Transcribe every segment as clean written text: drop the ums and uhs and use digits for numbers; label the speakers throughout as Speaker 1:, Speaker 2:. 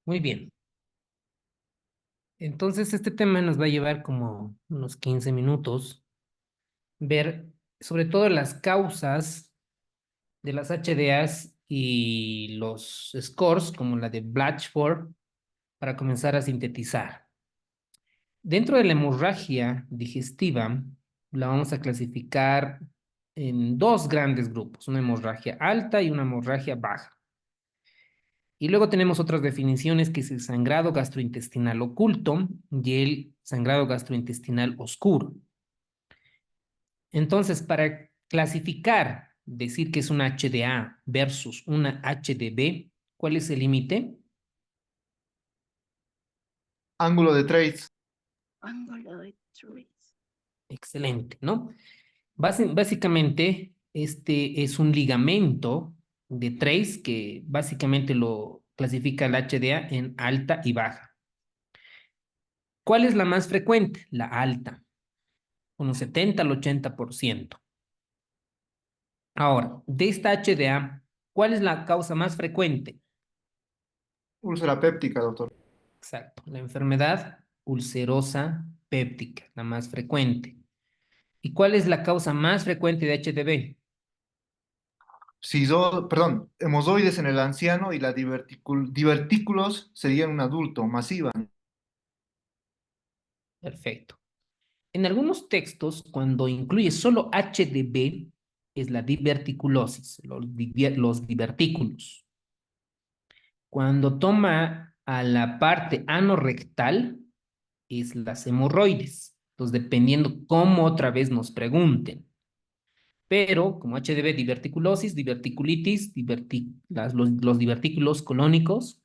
Speaker 1: Muy bien. Entonces, este tema nos va a llevar como unos 15 minutos, ver sobre todo las causas de las HDAs y los scores, como la de Blatchford, para comenzar a sintetizar. Dentro de la hemorragia digestiva, la vamos a clasificar en dos grandes grupos, una hemorragia alta y una hemorragia baja. Y luego tenemos otras definiciones que es el sangrado gastrointestinal oculto y el sangrado gastrointestinal oscuro. Entonces, para clasificar, decir que es una HDA versus una HDB, ¿cuál es el límite?
Speaker 2: Ángulo de trace.
Speaker 3: Ángulo de Trace.
Speaker 1: Excelente, ¿no? Básicamente, este es un ligamento de Trace que básicamente lo clasifica el HDA en alta y baja. ¿Cuál es la más frecuente? La alta, con un 70 al 80%. Ahora, de esta HDA, ¿cuál es la causa más frecuente?
Speaker 2: Úlcera péptica, doctor.
Speaker 1: Exacto, la enfermedad ulcerosa péptica, la más frecuente. ¿Y cuál es la causa más frecuente de HDB?
Speaker 2: Perdón, hemozoides en el anciano y la divertículos sería en un adulto, masiva.
Speaker 1: Perfecto. En algunos textos, cuando incluye solo HDB, es la diverticulosis, los divertículos. Cuando toma a la parte anorrectal, es las hemorroides. Entonces, dependiendo cómo otra vez nos pregunten. Pero como HDB, diverticulosis, diverticulitis, los divertículos colónicos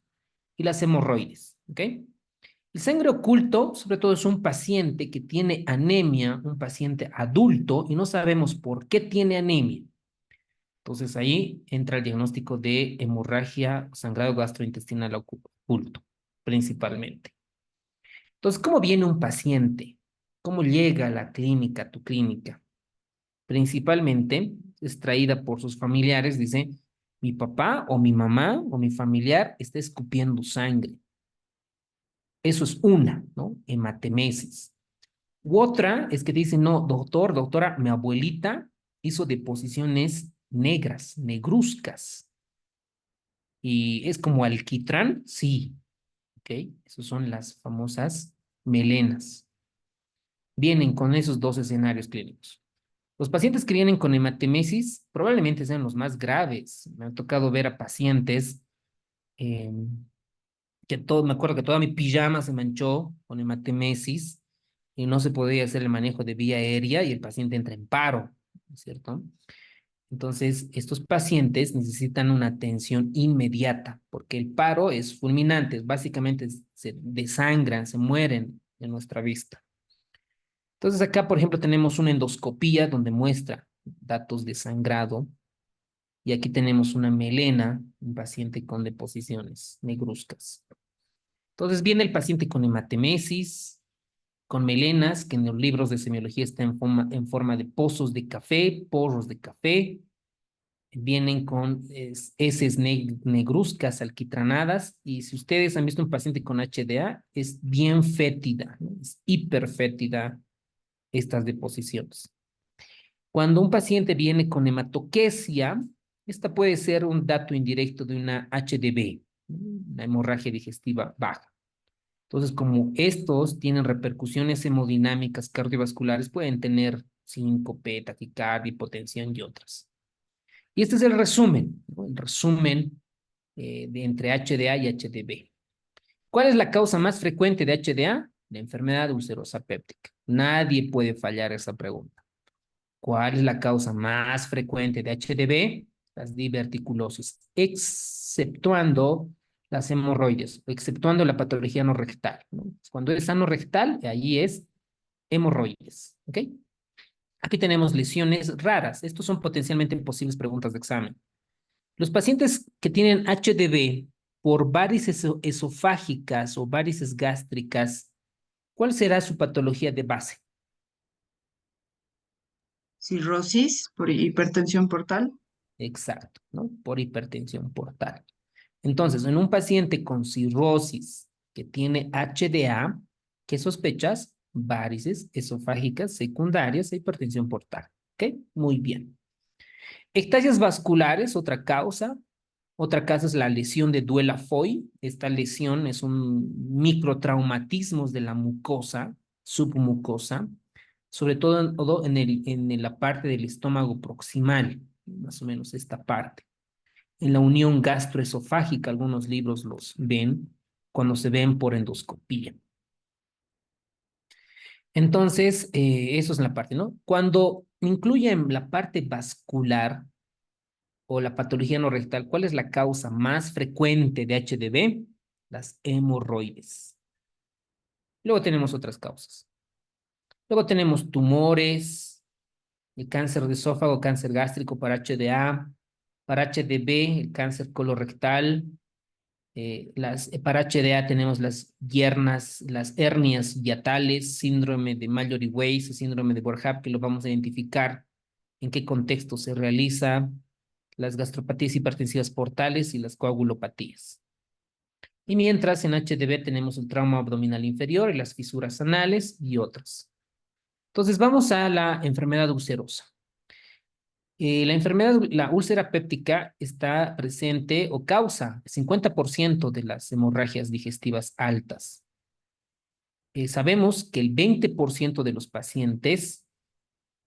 Speaker 1: y las hemorroides. ¿Ok? El sangre oculto, sobre todo, es un paciente que tiene anemia, un paciente adulto, y no sabemos por qué tiene anemia. Entonces ahí entra el diagnóstico de hemorragia, sangrado gastrointestinal oculto, principalmente. Entonces, ¿cómo viene un paciente? ¿Cómo llega a la clínica, a tu clínica? Principalmente es traída por sus familiares, dice, mi papá o mi mamá o mi familiar está escupiendo sangre. Eso es una, ¿no? Hematemesis. U otra es que te dicen, no, doctor, doctora, mi abuelita hizo deposiciones negras, negruzcas. Y es como alquitrán, sí, ¿ok? Esas son las famosas melenas. Vienen con esos dos escenarios clínicos. Los pacientes que vienen con hematemesis probablemente sean los más graves. Me ha tocado ver a pacientes eh, me acuerdo que toda mi pijama se manchó con hematemesis y no se podía hacer el manejo de vía aérea y el paciente entra en paro, ¿no es cierto? Entonces, estos pacientes necesitan una atención inmediata porque el paro es fulminante, básicamente se desangran, se mueren de nuestra vista. Entonces, acá, por ejemplo, tenemos una endoscopía donde muestra datos de sangrado y aquí tenemos una melena, un paciente con deposiciones negruzcas. Entonces viene el paciente con hematemesis, con melenas, que en los libros de semiología está en forma de pozos de café, porros de café. Vienen con heces negruzcas, alquitranadas, y si ustedes han visto un paciente con HDA, es bien fétida, ¿no? Es hiperfétida estas deposiciones. Cuando un paciente viene con hematoquesia, esta puede ser un dato indirecto de una HDB, una hemorragia digestiva baja. Entonces, como estos tienen repercusiones hemodinámicas cardiovasculares, pueden tener síncope, taquicardia, hipotensión y otras. Y este es el resumen, ¿no? El resumen de entre HDA y HDB. ¿Cuál es la causa más frecuente de HDA? La enfermedad ulcerosa péptica. Nadie puede fallar esa pregunta. ¿Cuál es la causa más frecuente de HDB? Las diverticulosis, exceptuando las hemorroides, exceptuando la patología anorrectal, ¿no? Cuando es anorrectal, allí es hemorroides, ¿ok? Aquí tenemos lesiones raras. Estos son potencialmente posibles preguntas de examen. Los pacientes que tienen HDB por varices esofágicas o varices gástricas, ¿cuál será su patología de base?
Speaker 3: Cirrosis por hipertensión portal.
Speaker 1: Exacto, ¿no? Por hipertensión portal. Entonces, en un paciente con cirrosis que tiene HDA, ¿qué sospechas? Varices esofágicas secundarias e hipertensión portal. ¿Ok? Muy bien. Ectasias vasculares, otra causa. Otra causa es la lesión de Duela-Foy. Esta lesión es un microtraumatismo de la mucosa, submucosa, sobre todo en la parte del estómago proximal, más o menos esta parte. En la unión gastroesofágica, algunos libros los ven cuando se ven por endoscopía. Entonces, eso es la parte, ¿no? Cuando incluyen la parte vascular o la patología no rectal, ¿cuál es la causa más frecuente de HDV? Las hemorroides. Luego tenemos otras causas. Luego tenemos tumores, el cáncer de esófago, cáncer gástrico para HDA, para HDV, el cáncer colorectal, para HDA tenemos las hernias hiatales, síndrome de Mallory-Weiss o síndrome de Boerhaave, que lo vamos a identificar en qué contexto se realiza, las gastropatías hipertensivas portales y las coagulopatías. Y mientras en HDV tenemos el trauma abdominal inferior y las fisuras anales y otras. Entonces vamos a la enfermedad ulcerosa. La úlcera péptica está presente o causa el 50% de las hemorragias digestivas altas. Sabemos que el 20% de los pacientes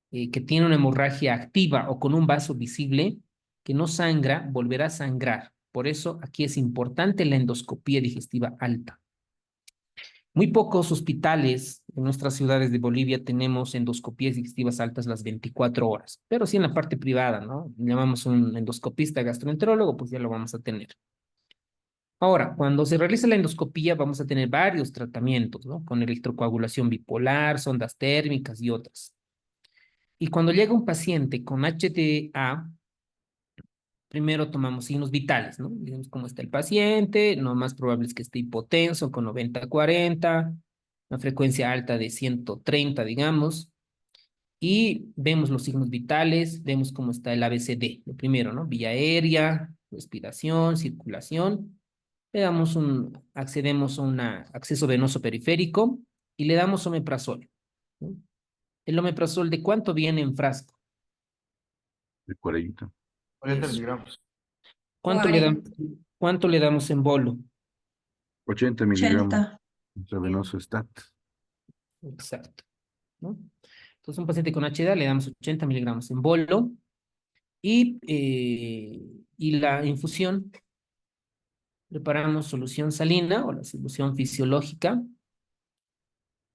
Speaker 1: que tienen una hemorragia activa o con un vaso visible que no sangra, volverá a sangrar. Por eso aquí es importante la endoscopía digestiva alta. Muy pocos hospitales en nuestras ciudades de Bolivia tenemos endoscopías digestivas altas las 24 horas, pero sí en la parte privada, ¿no? Llamamos un endoscopista gastroenterólogo, pues ya lo vamos a tener. Ahora, cuando se realiza la endoscopía vamos a tener varios tratamientos, ¿no? Con electrocoagulación bipolar, sondas térmicas y otras. Y cuando llega un paciente con HTA, primero tomamos signos vitales, ¿no? Digamos cómo está el paciente, lo más probable es que esté hipotenso con 90-40, una frecuencia alta de 130, digamos, y vemos los signos vitales, vemos cómo está el ABCD, lo primero, ¿no? Vía aérea, respiración, circulación, accedemos a un acceso venoso periférico y le damos omeprazol, ¿no? El omeprazol, ¿de cuánto viene en frasco?
Speaker 4: De 40.
Speaker 2: 40
Speaker 1: Eso.
Speaker 2: miligramos.
Speaker 1: ¿Cuánto le damos,
Speaker 3: 40.
Speaker 1: cuánto le damos en bolo?
Speaker 4: 80 miligramos
Speaker 3: 80.
Speaker 4: intravenoso STAT.
Speaker 1: Exacto, ¿no? Entonces, un paciente con HDA le damos 80 miligramos en bolo y la infusión, preparamos solución salina o la solución fisiológica,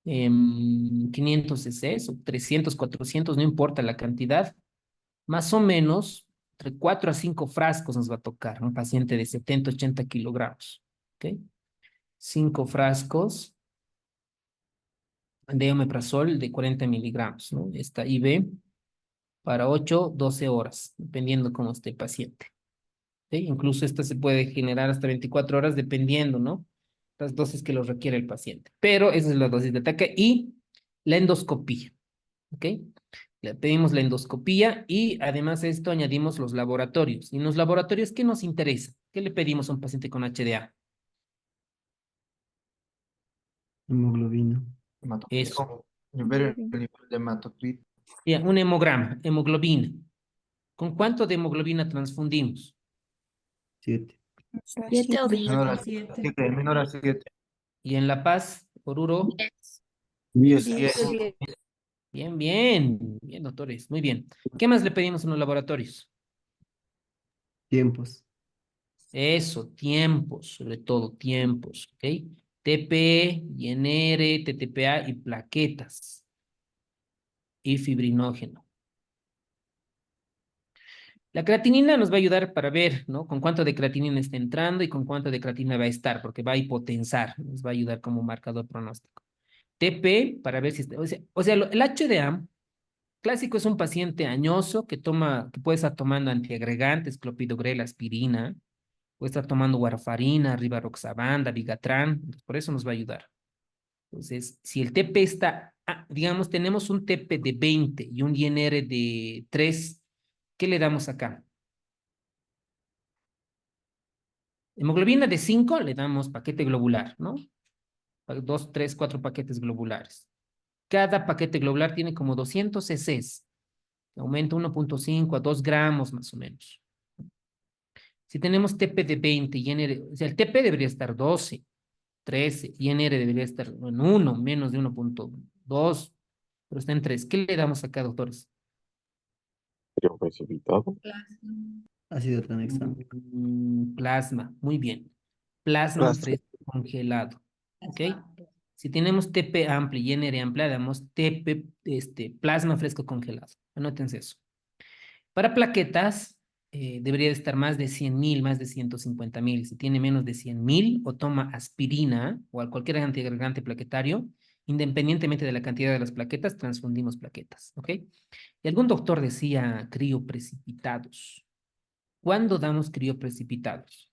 Speaker 1: 500 cc o 300, 400, no importa la cantidad, más o menos entre 4 a 5 frascos nos va a tocar un paciente de 70, 80 kilogramos, ¿ok? 5 frascos de omeprazol de 40 miligramos, ¿no? Esta IV para 8, 12 horas, dependiendo cómo esté el paciente. ¿Sí? Incluso esta se puede generar hasta 24 horas, dependiendo, ¿no? Las dosis que lo requiere el paciente. Pero esa es la dosis de ataque y la endoscopía, ¿ok? Le pedimos la endoscopía y además de esto añadimos los laboratorios. Y en los laboratorios, ¿qué nos interesa? ¿Qué le pedimos a un paciente con HDA?
Speaker 5: Hemoglobina.
Speaker 1: Eso.
Speaker 2: Hematocrito. Ver el nivel de hematocrito.
Speaker 1: Ya, un hemograma, hemoglobina. ¿Con cuánto de hemoglobina transfundimos?
Speaker 5: 7.
Speaker 3: 7 o
Speaker 2: Menor a
Speaker 3: 10.
Speaker 2: 7. Menor a 7.
Speaker 1: Y en La Paz, Oruro,
Speaker 2: 10.
Speaker 3: 10.
Speaker 2: 10.
Speaker 1: bien, bien, bien, doctores, muy bien. ¿Qué más le pedimos en los laboratorios?
Speaker 5: Tiempos.
Speaker 1: Eso, tiempos, sobre todo tiempos, ¿ok? TP, INR, TTPA y plaquetas y fibrinógeno. La creatinina nos va a ayudar para ver, ¿no? Con cuánto de creatinina está entrando y con cuánto de creatinina va a estar, porque va a hipotensar, nos va a ayudar como marcador pronóstico. TP, para ver si está, el HDA clásico es un paciente añoso que puede estar tomando antiagregantes, clopidogrel, aspirina, puede estar tomando warfarina, rivaroxaban, dabigatran, por eso nos va a ayudar. Entonces, si el TP está, digamos, tenemos un TP de 20 y un INR de 3, ¿qué le damos acá? Hemoglobina de 5 le damos paquete globular, ¿no? 2, 3, 4 paquetes globulares. Cada paquete globular tiene como 200 cc. Aumenta 1.5 a 2 gramos más o menos. Si tenemos TP de 20 y NR, o sea, el TP debería estar 12, 13 y NR debería estar en 1, menos de 1.2, pero está en 3. ¿Qué le damos acá, doctores?
Speaker 6: Creo precipitado.
Speaker 5: Ácido tranexámico.
Speaker 1: Plasma, muy bien. Plasma
Speaker 6: Plasma.
Speaker 1: fresco congelado. ¿Ok? Si tenemos TP amplio y NR amplia, damos TP, plasma fresco congelado. Anótense eso. Para plaquetas, debería de estar más de 100.000, más de 150.000. Si tiene menos de 100.000 o toma aspirina o cualquier antiagregante plaquetario, independientemente de la cantidad de las plaquetas, transfundimos plaquetas. ¿Ok? Y algún doctor decía crioprecipitados. ¿Cuándo damos crioprecipitados?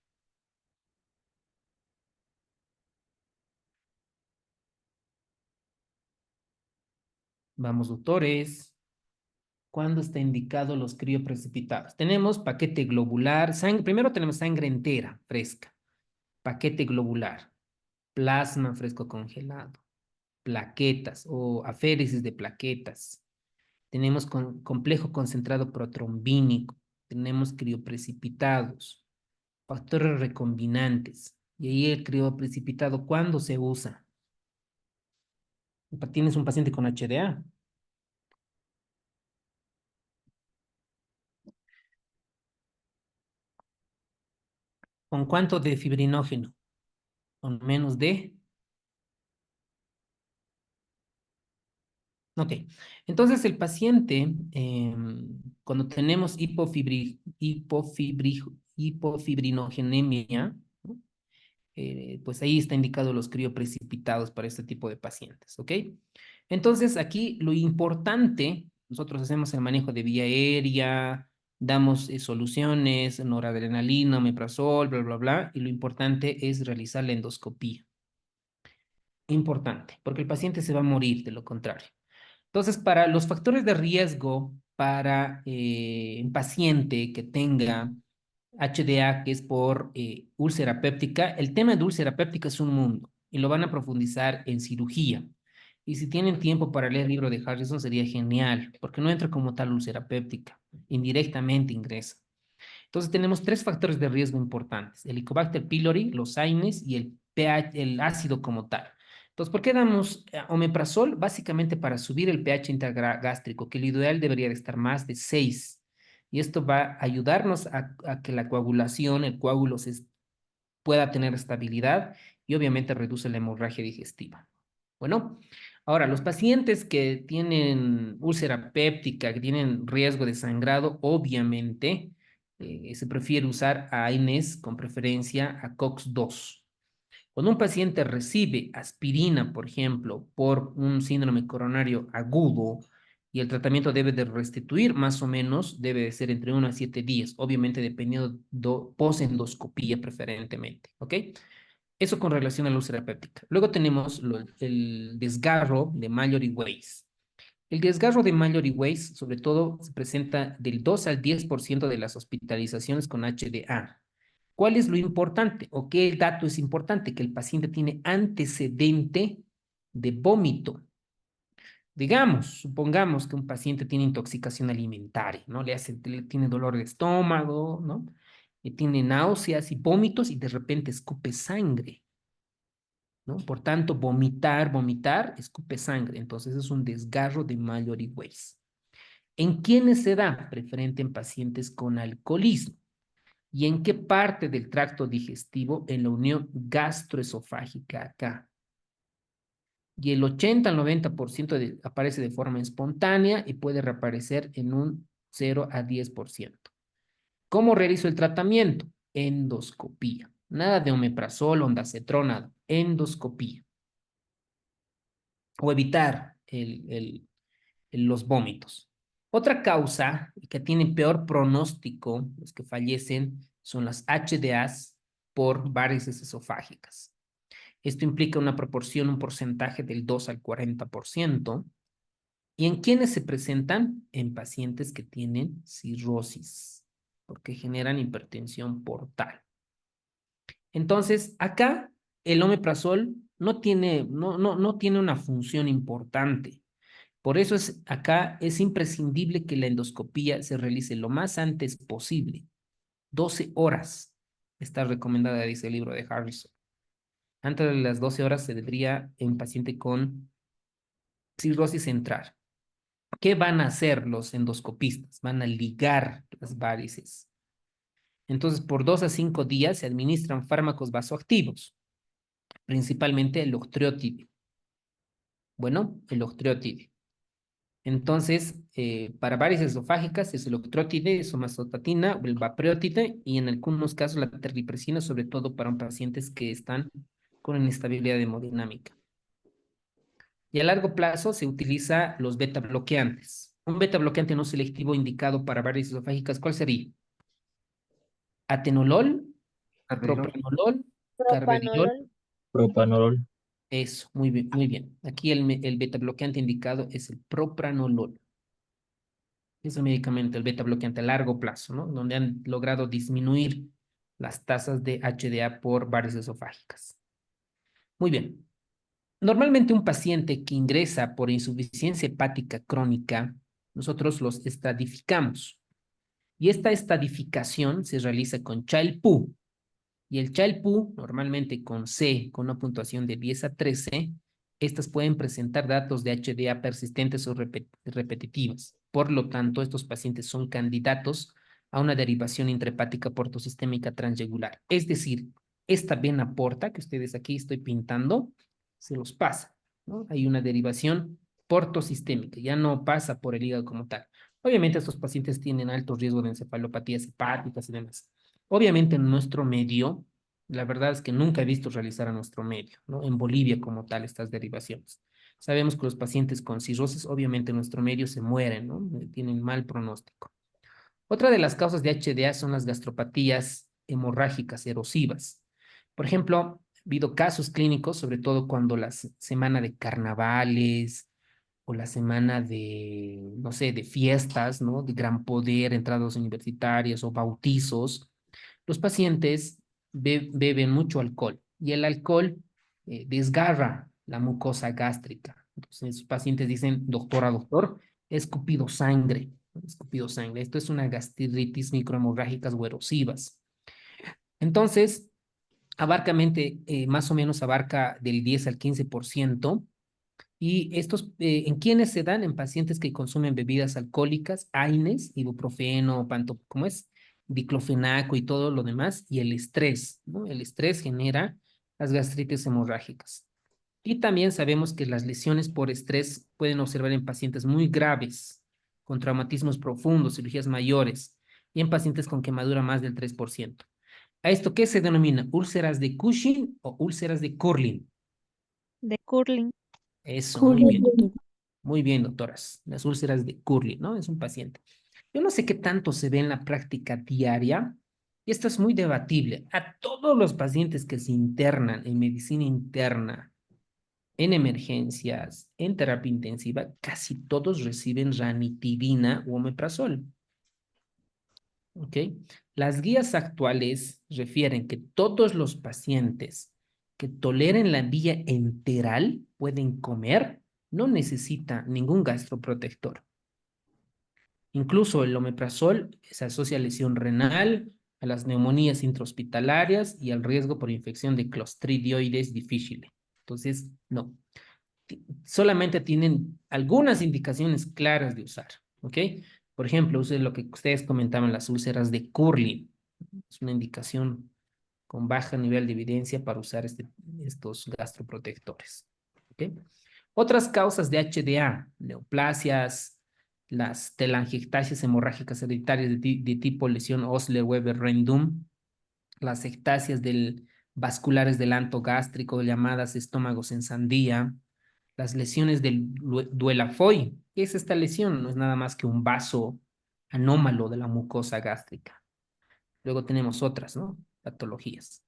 Speaker 1: Vamos, doctores. ¿Cuándo está indicado los crioprecipitados? Tenemos paquete globular, sangre, primero tenemos sangre entera, fresca, paquete globular, plasma fresco congelado, plaquetas o aféresis de plaquetas. Tenemos complejo concentrado protrombínico, tenemos crioprecipitados, factores recombinantes. Y ahí el crioprecipitado, ¿cuándo se usa? Tienes un paciente con HDA. ¿Con cuánto de fibrinógeno? Con menos de... Ok, entonces el paciente, cuando tenemos hipofibrinogenemia, ¿no? Pues ahí está indicado los crioprecipitados para este tipo de pacientes, ¿ok? Entonces aquí lo importante, nosotros hacemos el manejo de vía aérea, damos soluciones, noradrenalina, omeprazol, bla, bla, bla, y lo importante es realizar la endoscopía. Importante, porque el paciente se va a morir de lo contrario. Entonces, para los factores de riesgo para un paciente que tenga HDA, que es por úlcera péptica, el tema de úlcera péptica es un mundo y lo van a profundizar en cirugía. Y si tienen tiempo para leer el libro de Harrison sería genial, porque no entra como tal úlcera péptica, indirectamente ingresa. Entonces tenemos tres factores de riesgo importantes: el Helicobacter pylori, los AINES y el pH, el ácido como tal. Entonces, ¿por qué damos omeprazol? Básicamente para subir el pH intragástrico, que el ideal debería de estar más de 6. Y esto va a ayudarnos a que la coagulación, el coágulo pueda tener estabilidad y obviamente reduce la hemorragia digestiva. Bueno, ahora los pacientes que tienen úlcera péptica, que tienen riesgo de sangrado, obviamente se prefiere usar a AINES con preferencia a COX-2. Cuando un paciente recibe aspirina, por ejemplo, por un síndrome coronario agudo y el tratamiento debe de restituir más o menos, debe de ser entre 1 a 7 días, obviamente dependiendo posendoscopía preferentemente, ¿ok? Eso con relación a la úlcera péptica. Luego tenemos el desgarro de Mallory-Weiss. El desgarro de Mallory-Weiss, sobre todo, se presenta del 2 al 10% de las hospitalizaciones con HDA. ¿Cuál es lo importante o qué dato es importante? Que el paciente tiene antecedente de vómito. Digamos, supongamos que un paciente tiene intoxicación alimentaria, ¿no? Tiene dolor de estómago, ¿no? Y tiene náuseas y vómitos y de repente escupe sangre, ¿no? Por tanto, vomitar, escupe sangre. Entonces es un desgarro de Mallory-Weiss. ¿En quiénes se da? Preferente en pacientes con alcoholismo. ¿Y en qué parte del tracto digestivo? En la unión gastroesofágica acá. Y el 80 al 90% aparece de forma espontánea y puede reaparecer en un 0 a 10%. ¿Cómo realizo el tratamiento? Endoscopía. Nada de omeprazol, ondansetron, nada. Endoscopía. O evitar los vómitos. Otra causa que tiene peor pronóstico, los que fallecen, son las HDAs por varices esofágicas. Esto implica una proporción, un porcentaje del 2 al 40%. ¿Y en quiénes se presentan? En pacientes que tienen cirrosis, porque generan hipertensión portal. Entonces, acá el omeprazol no tiene una función importante. Por eso acá es imprescindible que la endoscopía se realice lo más antes posible. 12 horas está recomendada, dice el libro de Harrison. Antes de las 12 horas se debería en paciente con cirrosis entrar. ¿Qué van a hacer los endoscopistas? Van a ligar las varices. Entonces, por 2 a 5 días se administran fármacos vasoactivos, principalmente el octreotide. Bueno, el octreotide. Entonces, para varices esofágicas es el octreotide, somazostatina, el vapreotide y en algunos casos la terlipresina, sobre todo para pacientes que están con inestabilidad hemodinámica. Y a largo plazo se utiliza los beta bloqueantes. Un beta bloqueante no selectivo indicado para varices esofágicas, ¿cuál sería? Atenolol,
Speaker 2: Carvedilol.
Speaker 1: propranolol, carvedilol.
Speaker 7: Propanolol.
Speaker 1: Eso, muy bien, muy bien. Aquí el beta bloqueante indicado es el propranolol. Es el medicamento, el beta bloqueante a largo plazo, ¿no? Donde han logrado disminuir las tasas de HDA por varices esofágicas. Muy bien. Normalmente un paciente que ingresa por insuficiencia hepática crónica, nosotros los estadificamos. Y esta estadificación se realiza con Child-Pugh. Y el Child-Pugh, normalmente con C, con una puntuación de 10 a 13, estas pueden presentar datos de HDA persistentes o repetitivas. Por lo tanto, estos pacientes son candidatos a una derivación intrahepática portosistémica transyegular. Es decir, esta vena porta que ustedes aquí estoy pintando, se los pasa, ¿no? Hay una derivación portosistémica, ya no pasa por el hígado como tal. Obviamente estos pacientes tienen alto riesgo de encefalopatías hepáticas y demás. Obviamente en nuestro medio, la verdad es que nunca he visto realizar a nuestro medio, ¿no? En Bolivia como tal estas derivaciones. Sabemos que los pacientes con cirrosis, obviamente en nuestro medio se mueren, ¿no? Tienen mal pronóstico. Otra de las causas de HDA son las gastropatías hemorrágicas erosivas. Por ejemplo, ha habido casos clínicos, sobre todo cuando la semana de carnavales o la semana de, no sé, de fiestas, ¿no? De gran poder, entradas universitarias o bautizos, los pacientes beben mucho alcohol y el alcohol desgarra la mucosa gástrica. Entonces, los pacientes dicen, doctor, he escupido sangre, he escupido sangre. Esto es una gastritis microhemorrágicas o erosivas. Entonces, más o menos abarca del 10 al 15%. Y estos, ¿en quiénes se dan? En pacientes que consumen bebidas alcohólicas, AINES, ibuprofeno, ¿cómo es? Diclofenaco y todo lo demás, y el estrés, ¿no? El estrés genera las gastritis hemorrágicas. Y también sabemos que las lesiones por estrés pueden observar en pacientes muy graves, con traumatismos profundos, cirugías mayores, y en pacientes con quemadura más del 3%. ¿A esto qué se denomina? ¿Úlceras de Cushing o úlceras de Curling?
Speaker 3: De curling.
Speaker 1: Eso, muy bien. Muy bien, doctoras. Las úlceras de Curly, ¿no? Es un paciente. Yo no sé qué tanto se ve en la práctica diaria, y esto es muy debatible. A todos los pacientes que se internan en medicina interna, en emergencias, en terapia intensiva, casi todos reciben ranitidina o omeprazol. ¿Ok? Las guías actuales refieren que todos los pacientes que toleren la vía enteral pueden comer, no necesita ningún gastroprotector. Incluso el omeprazol se asocia a lesión renal, a las neumonías intrahospitalarias y al riesgo por infección de Clostridioides difficile. Entonces, no. Solamente tienen algunas indicaciones claras de usar, ¿ok? Por ejemplo, use lo que ustedes comentaban, las úlceras de Curly. Es una indicación con bajo nivel de evidencia para usar estos gastroprotectores, ¿ok? Otras causas de HDA, neoplasias, las telangiectasias hemorrágicas hereditarias de tipo lesión Osler-Weber-Rendum, las ectasias vasculares del anto gástrico llamadas estómagos en sandía, las lesiones del Duelafoy. ¿Qué es esta lesión? No es nada más que un vaso anómalo de la mucosa gástrica. Luego tenemos otras, ¿no? Patologías.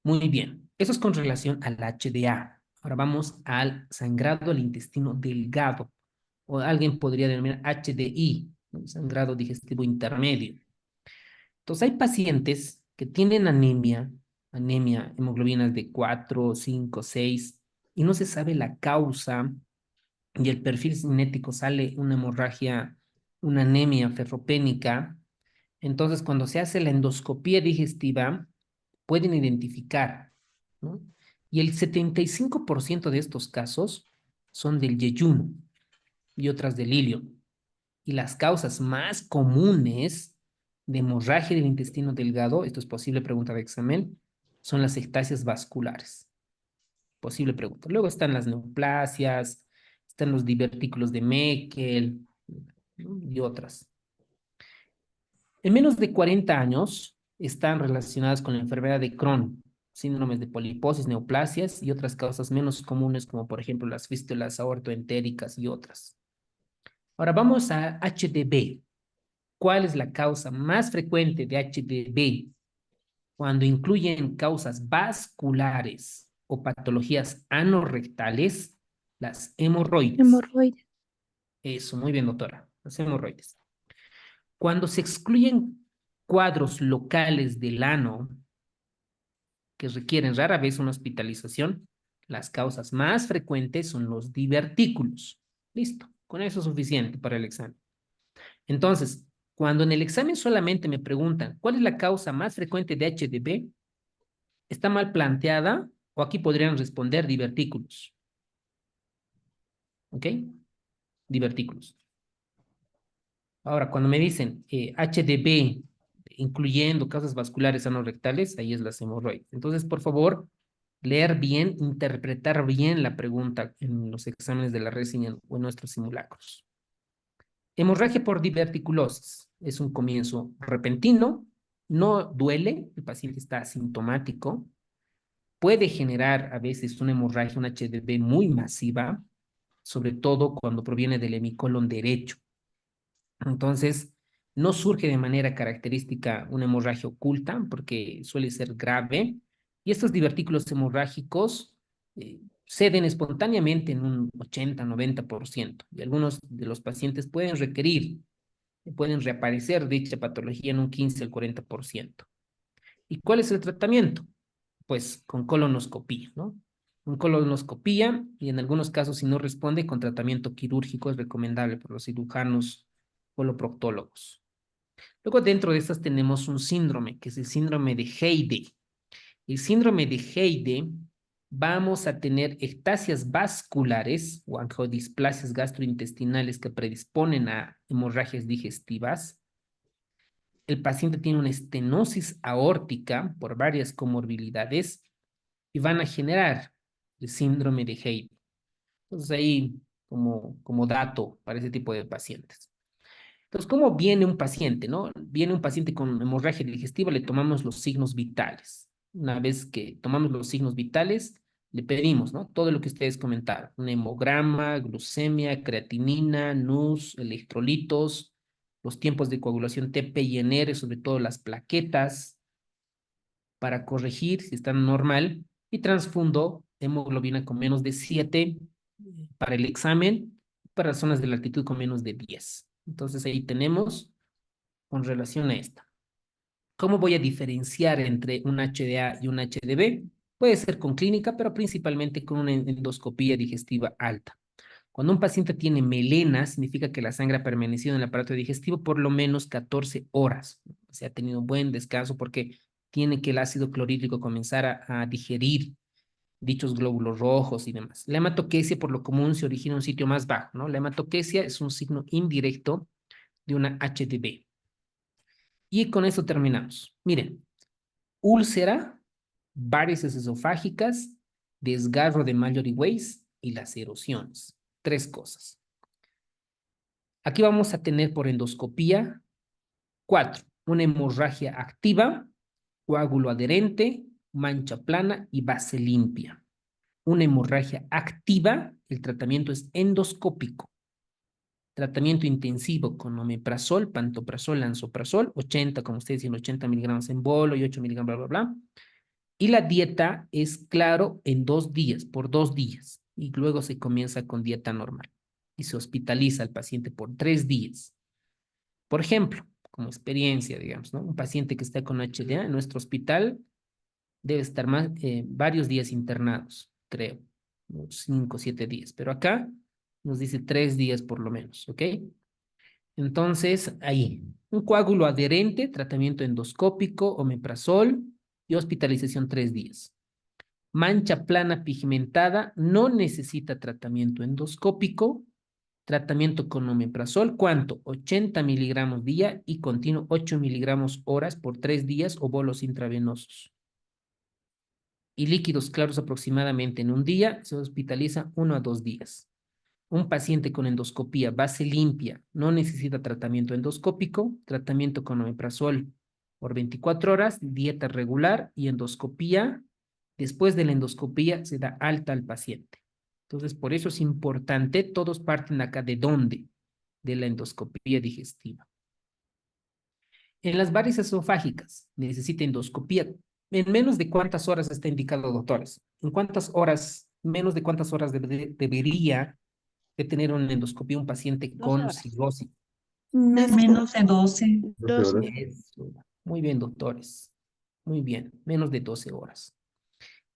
Speaker 1: Muy bien, eso es con relación al HDA. Ahora vamos al sangrado del intestino delgado, o alguien podría denominar HDI, ¿no? Sangrado digestivo intermedio. Entonces hay pacientes que tienen anemia anemia, hemoglobinas de 4, 5, 6, y no se sabe la causa y el perfil cinético sale una hemorragia, una anemia ferropénica. Entonces, cuando se hace la endoscopía digestiva, pueden identificar, ¿no? Y el 75% de estos casos son del yeyuno y otras del ilio. Y las causas más comunes de hemorragia del intestino delgado, esto es posible pregunta de examen, son las ectasias vasculares. Posible pregunta. Luego están las neoplasias, están los divertículos de Meckel, ¿no? Y otras. En menos de 40 años están relacionadas con la enfermedad de Crohn, síndromes de poliposis, neoplasias y otras causas menos comunes como por ejemplo las fístulas aortoentéricas y otras. Ahora vamos a HDB. ¿Cuál es la causa más frecuente de HDB? Cuando incluyen causas vasculares o patologías anorrectales, las hemorroides.
Speaker 3: Hemorroides.
Speaker 1: Eso, muy bien, doctora. Las hemorroides. Cuando se excluyen cuadros locales del ano que requieren rara vez una hospitalización, las causas más frecuentes son los divertículos. Listo, con eso es suficiente para el examen. Entonces, cuando en el examen solamente me preguntan cuál es la causa más frecuente de HDB, está mal planteada o aquí podrían responder divertículos. ¿Ok? Divertículos. Ahora, cuando me dicen HDB, incluyendo causas vasculares anorrectales, ahí es las hemorroides. Entonces, por favor, leer bien, interpretar bien la pregunta en los exámenes de la reseña o en nuestros simulacros. Hemorragia por diverticulosis es un comienzo repentino, no duele, el paciente está asintomático, puede generar a veces una hemorragia, un HDB muy masiva, sobre todo cuando proviene del hemicolon derecho. Entonces, no surge de manera característica una hemorragia oculta porque suele ser grave y estos divertículos hemorrágicos ceden espontáneamente en un 80-90% y algunos de los pacientes pueden reaparecer dicha patología en un 15 al 40%. ¿Y cuál es el tratamiento? Pues con colonoscopía, ¿no? Con colonoscopía y en algunos casos si no responde con tratamiento quirúrgico es recomendable por los cirujanos coloproctólogos. Luego dentro de estas tenemos un síndrome que es el síndrome de Heyde. El síndrome de Heyde vamos a tener ectasias vasculares o angiodisplasias gastrointestinales que predisponen a hemorragias digestivas. El paciente tiene una estenosis aórtica por varias comorbilidades y van a generar el síndrome de Heyde. Entonces ahí como dato para ese tipo de pacientes. Entonces, ¿cómo viene un paciente, no? Viene un paciente con hemorragia digestiva, le tomamos los signos vitales. Una vez que tomamos los signos vitales, le pedimos, ¿no? Todo lo que ustedes comentaron, un hemograma, glucemia, creatinina, NUS, electrolitos, los tiempos de coagulación TP y NR, sobre todo las plaquetas, para corregir si están normal, y transfundo hemoglobina con menos de 7 para el examen, para zonas de la altitud con menos de 10. Entonces ahí tenemos con relación a esta. ¿Cómo voy a diferenciar entre un HDA y un HDB? Puede ser con clínica, pero principalmente con una endoscopía digestiva alta. Cuando un paciente tiene melena, significa que la sangre ha permanecido en el aparato digestivo por lo menos 14 horas. Se ha tenido un buen descanso porque tiene que el ácido clorhídrico comenzar a digerir dichos glóbulos rojos y demás. La hematoquesia, por lo común, se origina en un sitio más bajo, ¿no? La hematoquesia es un signo indirecto de una HDB. Y con eso terminamos. Miren, úlcera, varices esofágicas, desgarro de Mallory Weiss y las erosiones. 3 cosas. Aquí vamos a tener por endoscopía 4. Una hemorragia activa, coágulo adherente, mancha plana y base limpia. Una hemorragia activa, el tratamiento es endoscópico. Tratamiento intensivo con omeprazol, pantoprazol, lansoprazol, 80, como ustedes dicen, 80 miligramos en bolo y 8 miligramos, bla, bla, bla. Y la dieta es, claro, en 2 días, por 2 días. Y luego se comienza con dieta normal. Y se hospitaliza al paciente por 3 días. Por ejemplo, como experiencia, digamos, ¿no? Un paciente que está con HDA en nuestro hospital, Debe estar más, varios días internados, creo, unos 5 o 7 días, pero acá nos dice 3 días por lo menos, ¿ok? Entonces, ahí, un coágulo adherente, tratamiento endoscópico, omeprazol y hospitalización 3 días. Mancha plana pigmentada, no necesita tratamiento endoscópico, tratamiento con omeprazol, ¿cuánto? 80 miligramos día y continuo 8 miligramos horas por 3 días o bolos intravenosos. Y líquidos claros aproximadamente en un día, se hospitaliza 1 a 2 días. Un paciente con endoscopía base limpia no necesita tratamiento endoscópico, tratamiento con omeprazol por 24 horas, dieta regular y endoscopía. Después de la endoscopía se da alta al paciente. Entonces, por eso es importante, todos parten acá de dónde, de la endoscopía digestiva. En las varices esofágicas necesita endoscopía. ¿En menos de cuántas horas está indicado, doctores? ¿En cuántas horas, menos de cuántas horas debería de tener una endoscopía un paciente
Speaker 3: 12
Speaker 1: con
Speaker 3: horas.
Speaker 1: cirrosis?
Speaker 7: Menos de 12.
Speaker 4: 12 horas.
Speaker 1: Eso. Muy bien, doctores. Muy bien, menos de 12 horas.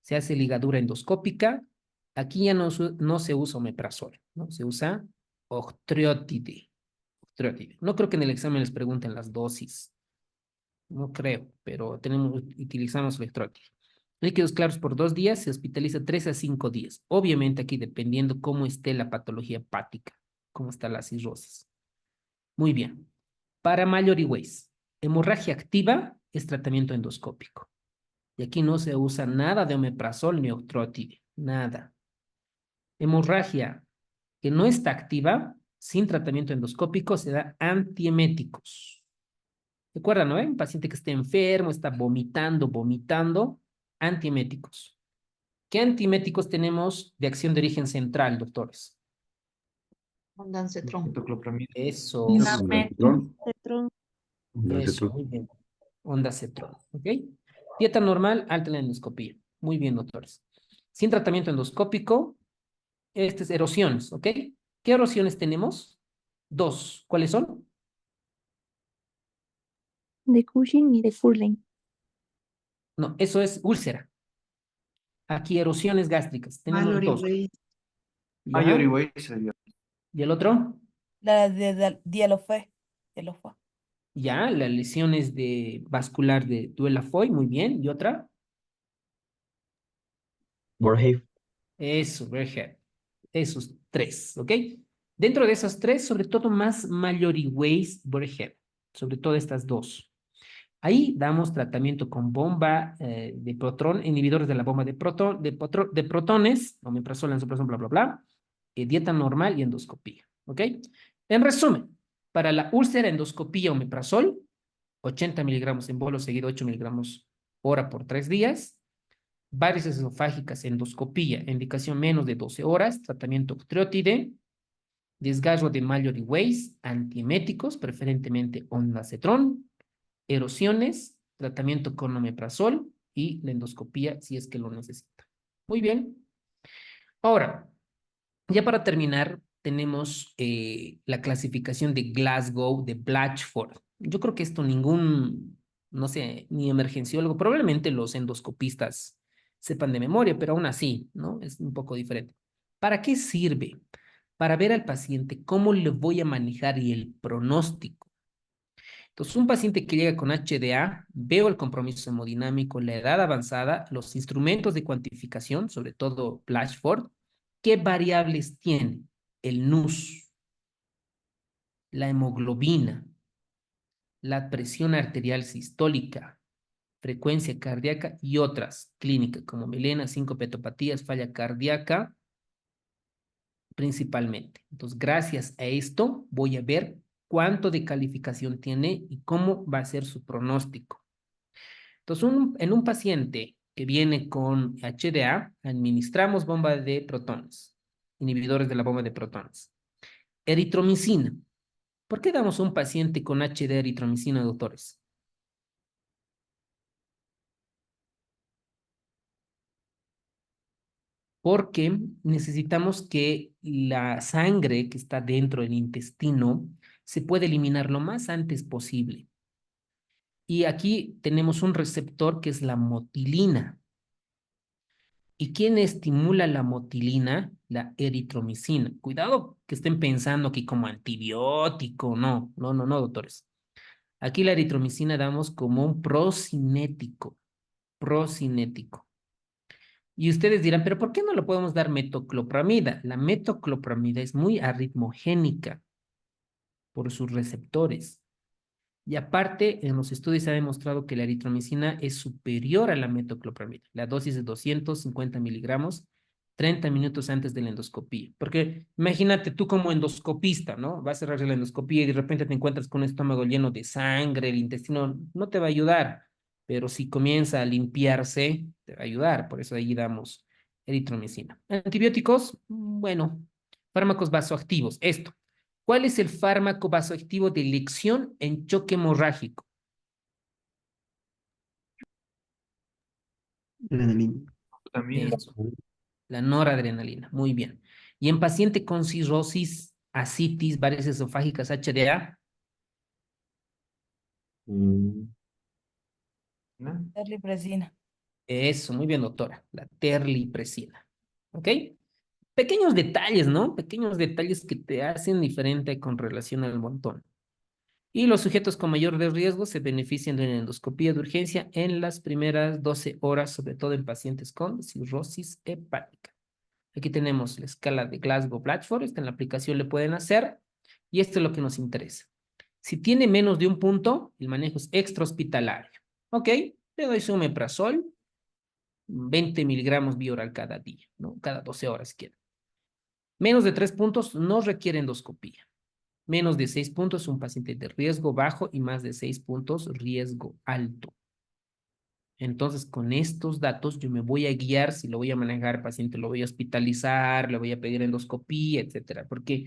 Speaker 1: Se hace ligadura endoscópica. Aquí ya no se usa omeprazol, ¿no? Se usa octreotide. Octreotide. No creo que en el examen les pregunten las dosis. No creo, pero utilizamos electrólitis. Líquidos claros por 2 días, se hospitaliza 3 a 5 días. Obviamente aquí dependiendo cómo esté la patología hepática, cómo está la cirrosis. Muy bien. Para Mallory Weiss, hemorragia activa es tratamiento endoscópico. Y aquí no se usa nada de omeprazol ni octreotide, nada. Hemorragia que no está activa, sin tratamiento endoscópico, se da antieméticos. Recuerda, ¿no? Un paciente que esté enfermo, está vomitando, antieméticos. ¿Qué antieméticos tenemos de acción de origen central, doctores?
Speaker 7: Ondansetron.
Speaker 2: Ciclopramida.
Speaker 1: Eso,
Speaker 4: Ondansetron.
Speaker 3: Cetron.
Speaker 1: eso,
Speaker 4: Ondansetron.
Speaker 1: muy bien. Ondansetron, ¿ok? Dieta normal, alta en la endoscopía. Muy bien, doctores. Sin tratamiento endoscópico, este es erosiones, ¿ok? ¿Qué erosiones tenemos? 2. ¿Cuáles son?
Speaker 3: De Cushing y de Curling.
Speaker 1: No, eso es úlcera. Aquí erosiones gástricas. Tenemos
Speaker 7: Mallory
Speaker 1: 2.
Speaker 7: Weiss.
Speaker 2: Mallory
Speaker 1: ¿Ya?
Speaker 2: Weiss sería.
Speaker 1: ¿Y el otro?
Speaker 8: La de Dialofé. Dialofé.
Speaker 1: Ya, las lesiones de vascular de Duelafoy, muy bien. ¿Y otra?
Speaker 6: Borges.
Speaker 1: Eso, Berger. Esos 3, ¿ok? Dentro de esas 3, sobre todo más Mallory Weiss, Berger. Sobre todo estas 2. Ahí damos tratamiento con bomba de proton, inhibidores de la bomba de protones, omeprazol, ensoprazol, bla, bla, bla, dieta normal y endoscopía, ¿ok? En resumen, para la úlcera, endoscopía, omeprazol, 80 miligramos en bolo seguido 8 miligramos hora por 3 días. Varices esofágicas, endoscopía, indicación menos de 12 horas, tratamiento octreotide, desgarro de Mallory Weiss, antieméticos, preferentemente ondansetron, erosiones, tratamiento con omeprazol y la endoscopía si es que lo necesita. Muy bien. Ahora, ya para terminar, tenemos la clasificación de Glasgow, de Blatchford. Yo creo que esto no sé, ni emergenciólogo, probablemente los endoscopistas sepan de memoria, pero aún así, ¿no? Es un poco diferente. ¿Para qué sirve? Para ver al paciente cómo le voy a manejar y el pronóstico. Entonces, un paciente que llega con HDA, veo el compromiso hemodinámico, la edad avanzada, los instrumentos de cuantificación, sobre todo Blatchford, ¿qué variables tiene? El NUS, la hemoglobina, la presión arterial sistólica, frecuencia cardíaca y otras clínicas como melena, sincopetopatías, falla cardíaca, principalmente. Entonces, gracias a esto voy a ver cuánto de calificación tiene y cómo va a ser su pronóstico. Entonces, en un paciente que viene con HDA, administramos bomba de protones, inhibidores de la bomba de protones. Eritromicina. ¿Por qué damos a un paciente con HDA eritromicina, doctores? Porque necesitamos que la sangre que está dentro del intestino se pueda eliminar lo más antes posible. Y aquí tenemos un receptor que es la motilina. ¿Y quién estimula la motilina? La eritromicina. Cuidado que estén pensando que como antibiótico. No, no, no, no, doctores. Aquí la eritromicina damos como un procinético. Procinético. Y ustedes dirán, ¿pero por qué no le podemos dar metoclopramida? La metoclopramida es muy arritmogénica por sus receptores. Y aparte, en los estudios se ha demostrado que la eritromicina es superior a la metoclopramida. La dosis es 250 miligramos, 30 minutos antes de la endoscopía. Porque imagínate tú como endoscopista, ¿no? Vas a cerrar la endoscopía y de repente te encuentras con un estómago lleno de sangre, el intestino no te va a ayudar. Pero si comienza a limpiarse, te va a ayudar. Por eso ahí damos eritromicina. Antibióticos, bueno, fármacos vasoactivos. Esto. ¿Cuál es el fármaco vasoactivo de elección en choque hemorrágico?
Speaker 5: Adrenalina.
Speaker 2: También.
Speaker 1: Eso, la noradrenalina. Muy bien. Y en paciente con cirrosis, ascitis, varices esofágicas, HDA,
Speaker 6: Mm,
Speaker 2: ¿No?
Speaker 8: Terlipresina.
Speaker 1: eso, muy bien, doctora. La terlipresina. ¿Ok? Pequeños detalles, ¿no? Pequeños detalles que te hacen diferente con relación al montón. Y los sujetos con mayor de riesgo se benefician de una endoscopía de urgencia en las primeras 12 horas, sobre todo en pacientes con cirrosis hepática. Aquí tenemos la escala de Glasgow-Blatchford, esta en la aplicación le pueden hacer, y esto es lo que nos interesa. Si tiene menos de un punto, el manejo es extrahospitalario. Ok, le doy su omeprazol, 20 miligramos vía oral cada día, ¿no? Cada 12 horas si quieren. Menos de 3 puntos no requiere endoscopía. Menos de 6 puntos, un paciente de riesgo bajo y más de 6 puntos, riesgo alto. Entonces, con estos datos yo me voy a guiar si lo voy a manejar, paciente lo voy a hospitalizar, le voy a pedir endoscopía, etcétera. Porque,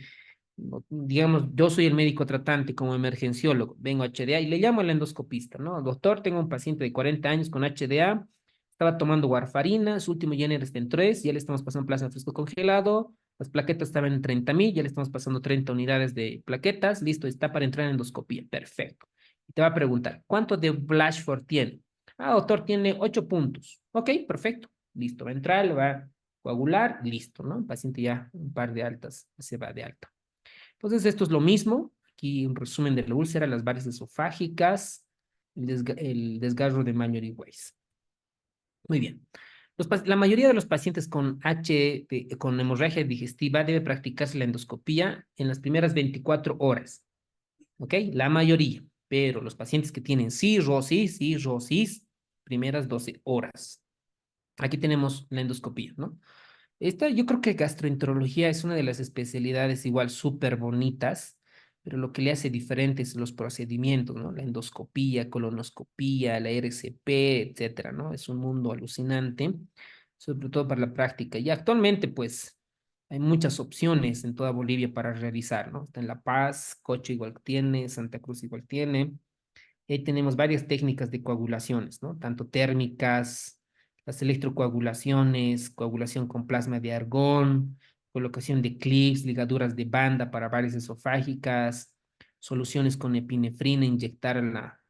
Speaker 1: digamos, yo soy el médico tratante como emergenciólogo, vengo a HDA y le llamo al endoscopista, ¿no? Doctor, tengo un paciente de 40 años con HDA, estaba tomando warfarina, su último Jenner está en 3, ya le estamos pasando plasma fresco congelado, las plaquetas estaban en 30,000, ya le estamos pasando 30 unidades de plaquetas, listo, está para entrar en endoscopía, perfecto. Y te va a preguntar, ¿cuánto de Blatchford tiene? Ah, doctor, tiene 8 puntos. Ok, perfecto, listo, va a entrar, le va a coagular, listo, ¿no? El paciente ya un par de altas se va de alta. Entonces, esto es lo mismo. Aquí un resumen de la úlcera, las varices esofágicas, el desgarro de Mallory-Weiss. Muy bien. La mayoría de los pacientes con con hemorragia digestiva debe practicarse la endoscopía en las primeras 24 horas. ¿Ok? La mayoría. Pero los pacientes que tienen cirrosis, primeras 12 horas. Aquí tenemos la endoscopía, ¿no? Esta, yo creo que gastroenterología es una de las especialidades igual súper bonitas, pero lo que le hace diferente es los procedimientos, ¿no? La endoscopía, colonoscopía, la RCP, etcétera, ¿no? Es un mundo alucinante, sobre todo para la práctica. Y actualmente, pues, hay muchas opciones en toda Bolivia para realizar, ¿no? Está en La Paz, Cocho igual tiene, Santa Cruz igual tiene. Ahí tenemos varias técnicas de coagulaciones, ¿no? Tanto térmicas, las electrocoagulaciones, coagulación con plasma de argón, colocación de clips, ligaduras de banda para varices esofágicas, soluciones con epinefrina, inyectar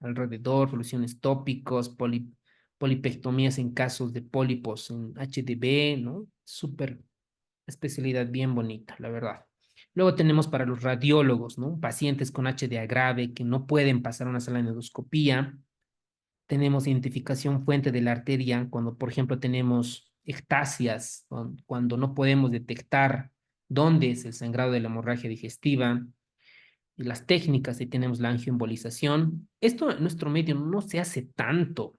Speaker 1: alrededor, soluciones tópicos, polipectomías en casos de pólipos en HDB, ¿no? Súper especialidad bien bonita, la verdad. Luego tenemos para los radiólogos, ¿no? Pacientes con HDA grave que no pueden pasar una sala de endoscopía. Tenemos identificación fuente de la arteria cuando, por ejemplo, tenemos ectasias, cuando no podemos detectar dónde es el sangrado de la hemorragia digestiva. Y las técnicas, ahí tenemos la angioembolización. Esto en nuestro medio no se hace tanto.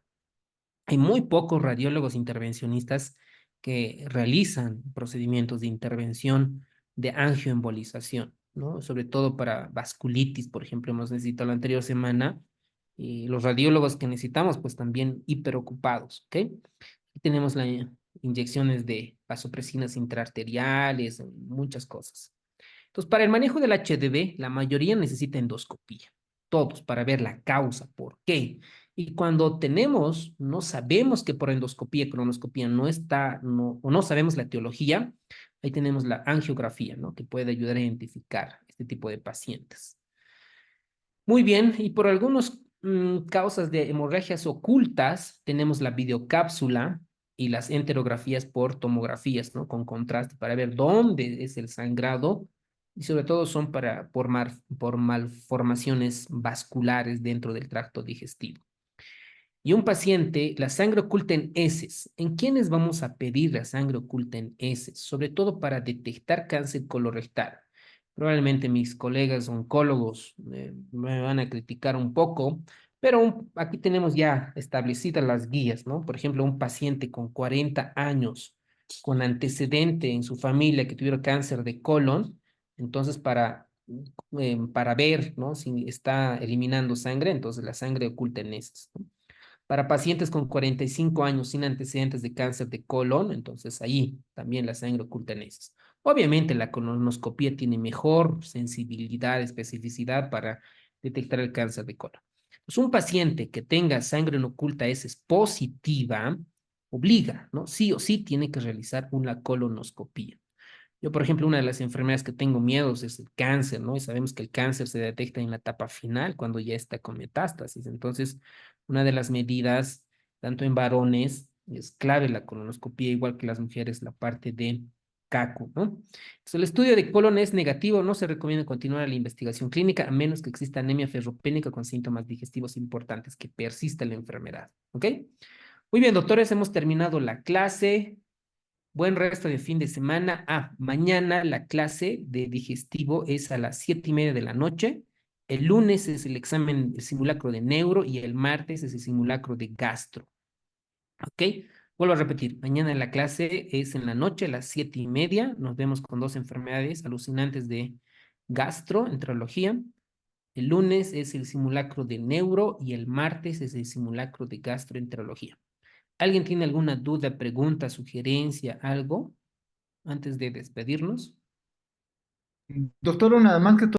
Speaker 1: Hay muy pocos radiólogos intervencionistas que realizan procedimientos de intervención de angioembolización, ¿no? Sobre todo para vasculitis, por ejemplo, hemos necesitado la anterior semana, y los radiólogos que necesitamos, pues también hiperocupados, ¿ok? Y tenemos las inyecciones de vasopresinas intraarteriales, muchas cosas. Entonces, para el manejo del HDV, la mayoría necesita endoscopía, todos, para ver la causa, por qué. Y cuando no sabemos que por endoscopía, colonoscopía no está, o no sabemos la etiología, ahí tenemos la angiografía, ¿no? Que puede ayudar a identificar este tipo de pacientes. Muy bien, y por algunos causas de hemorragias ocultas, tenemos la videocápsula y las enterografías por tomografías, ¿no? Con contraste para ver dónde es el sangrado y sobre todo son por malformaciones vasculares dentro del tracto digestivo. Y un paciente, la sangre oculta en heces. ¿En quiénes vamos a pedir la sangre oculta en heces? Sobre todo para detectar cáncer colorectal. Probablemente mis colegas oncólogos me van a criticar un poco, pero aquí tenemos ya establecidas las guías, ¿no? Por ejemplo, un paciente con 40 años, con antecedente en su familia que tuviera cáncer de colon, entonces para ver, ¿no? Si está eliminando sangre, entonces la sangre oculta en heces, ¿no? Para pacientes con 45 años sin antecedentes de cáncer de colon, entonces ahí también la sangre oculta en heces. Obviamente la colonoscopia tiene mejor sensibilidad, especificidad para detectar el cáncer de colon. Pues un paciente que tenga sangre no oculta heces positiva, obliga, ¿no? Sí o sí tiene que realizar una colonoscopia. Yo, por ejemplo, una de las enfermedades que tengo miedos es el cáncer, ¿no? Y sabemos que el cáncer se detecta en la etapa final, cuando ya está con metástasis. Entonces, una de las medidas, tanto en varones, es clave la colonoscopia, igual que las mujeres, la parte de CACU, ¿no? Entonces, el estudio de colon es negativo, no se recomienda continuar la investigación clínica, a menos que exista anemia ferropénica con síntomas digestivos importantes, que persista la enfermedad, ¿ok? Muy bien, doctores, hemos terminado la clase. Buen resto de fin de semana. Mañana la clase de digestivo es a las 7:30 de la noche. El lunes es el examen, el simulacro de neuro y el martes es el simulacro de gastro. ¿Ok? Vuelvo a repetir, mañana la clase es en la noche a las 7:30. Nos vemos con 2 enfermedades alucinantes de gastroenterología. El lunes es el simulacro de neuro y el martes es el simulacro de gastroenterología. ¿Alguien tiene alguna duda, pregunta, sugerencia, algo antes de despedirnos?
Speaker 2: Doctor, una más que todo.